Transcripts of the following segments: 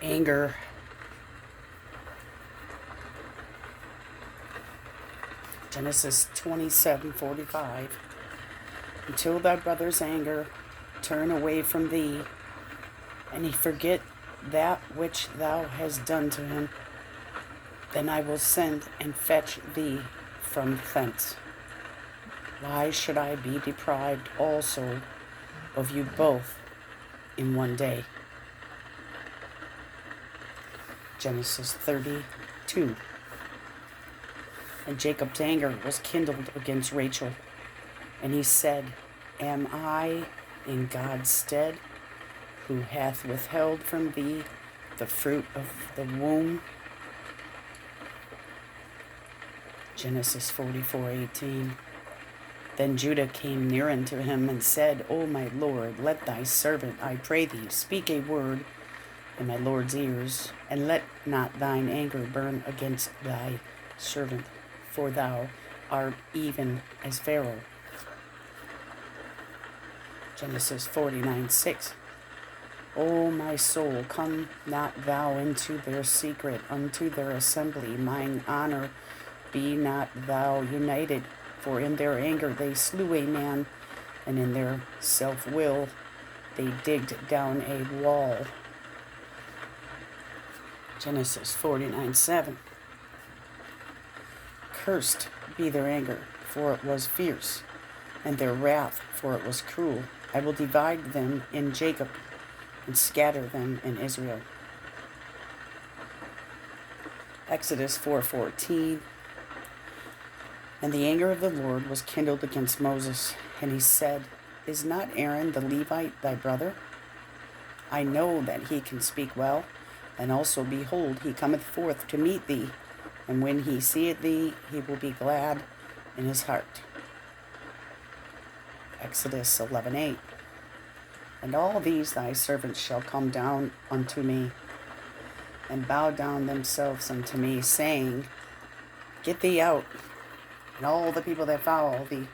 Anger. Genesis 27:45. Until thy brother's anger turn away from thee, and he forget that which thou hast done to him, then I will send and fetch thee from thence. Why should I be deprived also of you both in one day? Genesis 32. And Jacob's anger was kindled against Rachel, and he said, Am I in God's stead, who hath withheld from thee the fruit of the womb? Genesis 44:18. Then Judah came near unto him and said, O my Lord, let thy servant, I pray thee, speak a word in my Lord's ears, and let not thine anger burn against thy servant, for thou art even as Pharaoh. Genesis 49:6. O my soul, come not thou into their secret, unto their assembly, mine honor be not thou united. For in their anger they slew a man, and in their self-will they digged down a wall. Genesis 49:7. Cursed be their anger, for it was fierce, and their wrath, for it was cruel. I will divide them in Jacob, and scatter them in Israel. Exodus 4:14. And the anger of the Lord was kindled against Moses, and he said, Is not Aaron the Levite thy brother? I know that he can speak well, and also, behold, he cometh forth to meet thee, and when he seeth thee, he will be glad in his heart. Exodus 11:8. And all these thy servants shall come down unto me, and bow down themselves unto me, saying, Get thee out, and all the people that follow thee.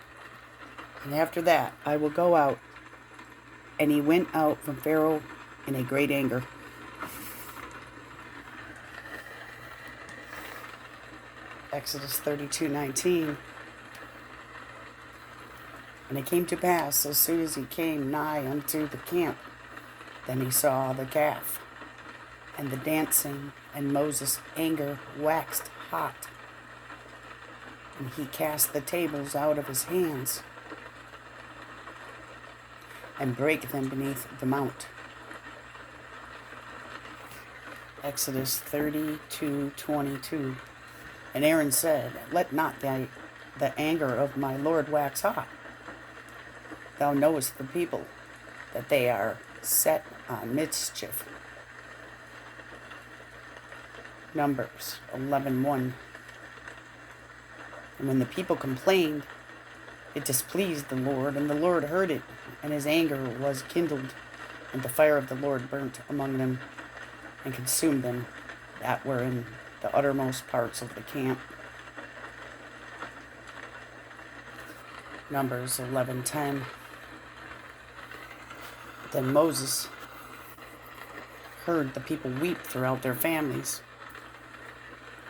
And after that I will go out. And he went out from Pharaoh in a great anger. Exodus 32:19. And it came to pass, as soon as he came nigh unto the camp, then he saw the calf, and the dancing, and Moses' anger waxed hot. And he cast the tables out of his hands, and brake them beneath the mount. Exodus 32:22. And Aaron said, Let not the anger of my Lord wax hot. Thou knowest the people, that they are set on mischief. Numbers 11:1. And when the people complained, it displeased the Lord, and the Lord heard it, and his anger was kindled, and the fire of the Lord burnt among them, and consumed them that were in the uttermost parts of the camp. Numbers 11:10. Then Moses heard the people weep throughout their families,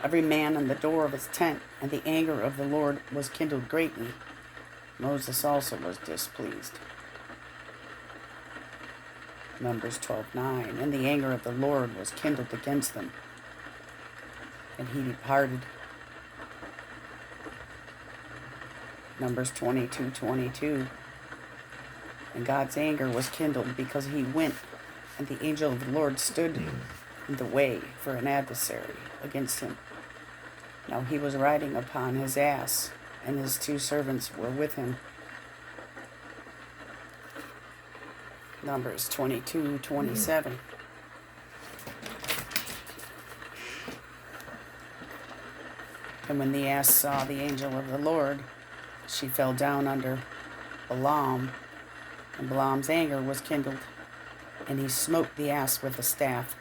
every man on the door of his tent, and the anger of the Lord was kindled greatly. Moses also was displeased. Numbers 12:9. And the anger of the Lord was kindled against them, and he departed. Numbers 22:22. And God's anger was kindled because he went, and the angel of the Lord stood in the way for an adversary against him. Now he was riding upon his ass, and his two servants were with him. Numbers 22:27. And when the ass saw the angel of the Lord, she fell down under Balaam, and Balaam's anger was kindled, and he smote the ass with a staff.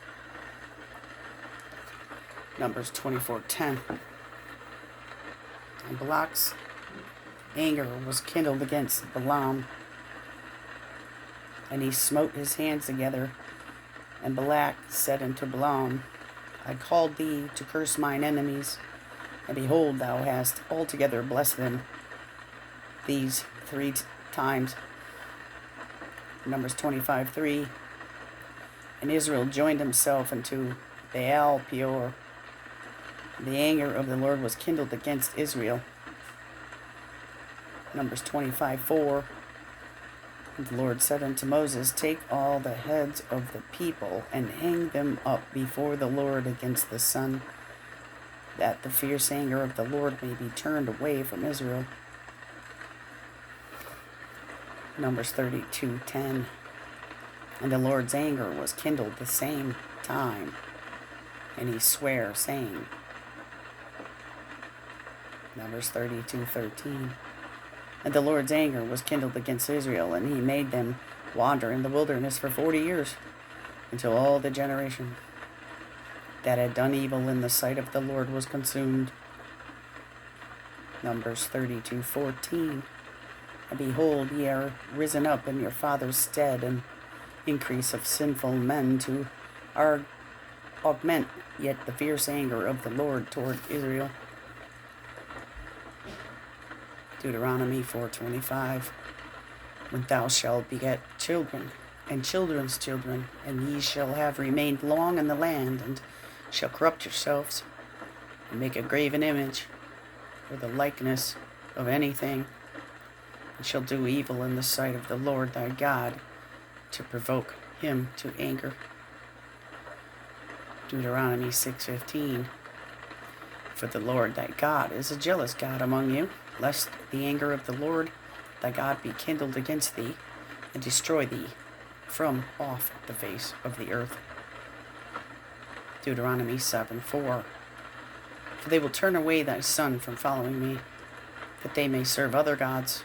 Numbers 24:10. And Balak's anger was kindled against Balaam, and he smote his hands together, And Balak said unto Balaam, I called thee to curse mine enemies, and behold, thou hast altogether blessed them. These 3 times. Numbers 25:3. And Israel joined himself unto Baal Peor. The anger of the Lord was kindled against Israel. Numbers 25:4. And the Lord said unto Moses, Take all the heads of the people, and hang them up before the Lord against the sun, that the fierce anger of the Lord may be turned away from Israel. Numbers 32:10. And the Lord's anger was kindled the same time, and he sware, saying, Numbers 32:13. And the Lord's anger was kindled against Israel, and he made them wander in the wilderness for 40 years, until all the generation that had done evil in the sight of the Lord was consumed. Numbers 32:14. And behold, ye are risen up in your father's stead, and increase of sinful men to augment yet the fierce anger of the Lord toward Israel. Deuteronomy 4:25. When thou shalt beget children, and children's children, and ye shall have remained long in the land, and shall corrupt yourselves, and make a graven image, or the likeness of anything, and shall do evil in the sight of the Lord thy God, to provoke him to anger. Deuteronomy 6:15. For the Lord thy God is a jealous God among you, lest the anger of the Lord thy God be kindled against thee, and destroy thee from off the face of the earth. Deuteronomy 7:4. For they will turn away thy son from following me, that they may serve other gods.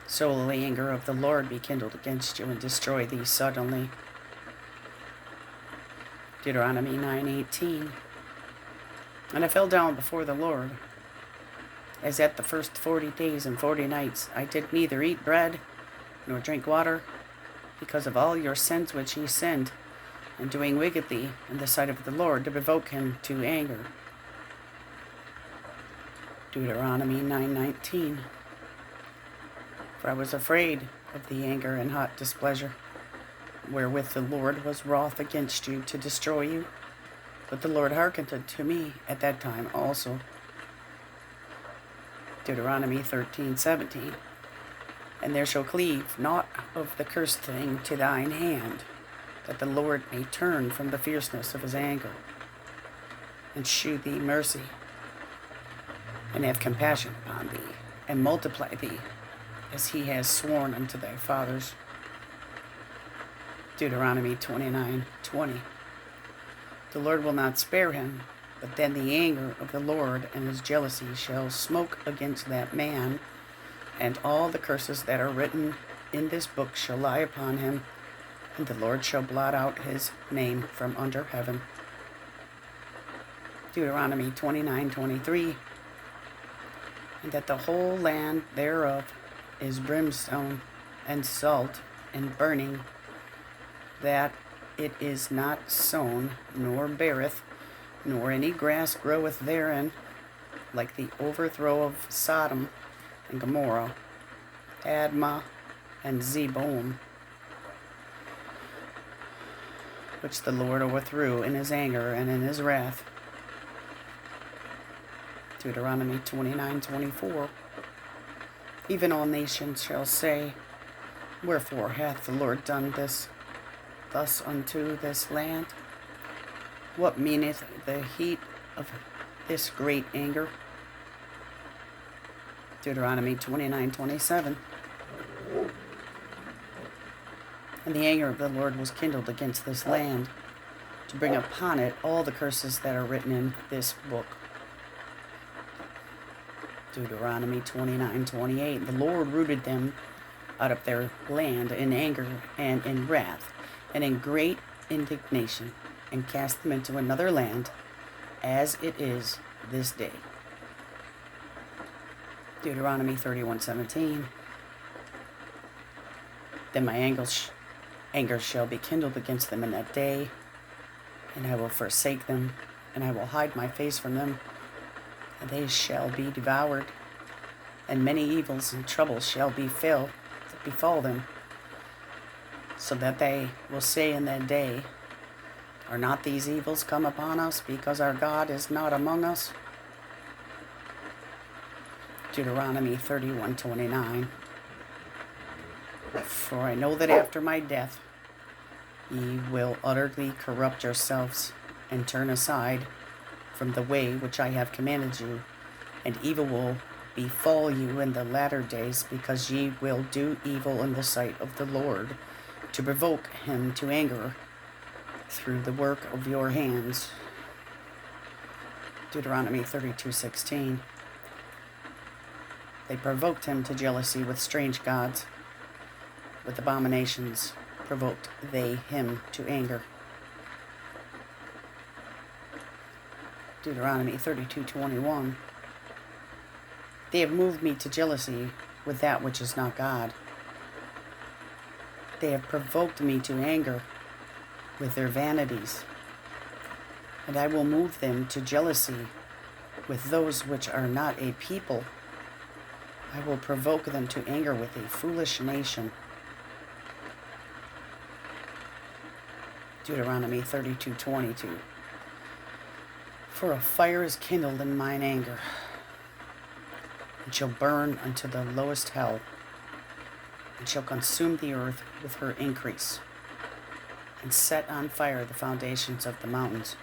So will the anger of the Lord be kindled against you, and destroy thee suddenly. Deuteronomy 9:18. And I fell down before the Lord, as at the first 40 days and 40 nights I did neither eat bread nor drink water, because of all your sins which ye sinned, and doing wickedly in the sight of the Lord, to provoke him to anger. Deuteronomy 9:19. For I was afraid of the anger and hot displeasure, wherewith the Lord was wroth against you to destroy you. But the Lord hearkened unto me at that time also. Deuteronomy 13:17. And there shall cleave naught of the cursed thing to thine hand, that the Lord may turn from the fierceness of his anger, and shew thee mercy, and have compassion upon thee, and multiply thee, as he has sworn unto thy fathers. Deuteronomy 29:20. The Lord will not spare him, but then the anger of the Lord and his jealousy shall smoke against that man, and all the curses that are written in this book shall lie upon him, and the Lord shall blot out his name from under heaven. Deuteronomy 29:23. And that the whole land thereof is brimstone and salt and burning, that it is not sown, nor beareth, nor any grass groweth therein, like the overthrow of Sodom and Gomorrah, Admah and Zeboim, which the Lord overthrew in his anger and in his wrath. Deuteronomy 29:24. Even all nations shall say, Wherefore hath the Lord done this thus unto this land? What meaneth the heat of this great anger? Deuteronomy 29:27. And the anger of the Lord was kindled against this land, to bring upon it all the curses that are written in this book. Deuteronomy 29:28. The Lord rooted them out of their land in anger and in wrath and in great indignation, and cast them into another land, as it is this day. Deuteronomy 31:17. Then my Anger shall be kindled against them in that day, and I will forsake them, and I will hide my face from them, and they shall be devoured, and many evils and troubles shall befall them, so that they will say in that day, are not these evils come upon us, because our God is not among us? Deuteronomy 31:29. For I know that after my death ye will utterly corrupt yourselves, and turn aside from the way which I have commanded you, and evil will befall you in the latter days, because ye will do evil in the sight of the Lord, to provoke him to anger through the work of your hands. Deuteronomy 32:16. They provoked him to jealousy with strange gods. With abominations provoked they him to anger. Deuteronomy 32:21. They have moved me to jealousy with that which is not God. They have provoked me to anger with their vanities. And I will move them to jealousy with those which are not a people. I will provoke them to anger with a foolish nation. Deuteronomy 32:22. For a fire is kindled in mine anger, and shall burn unto the lowest hell, and shall consume the earth with her increase, and set on fire the foundations of the mountains.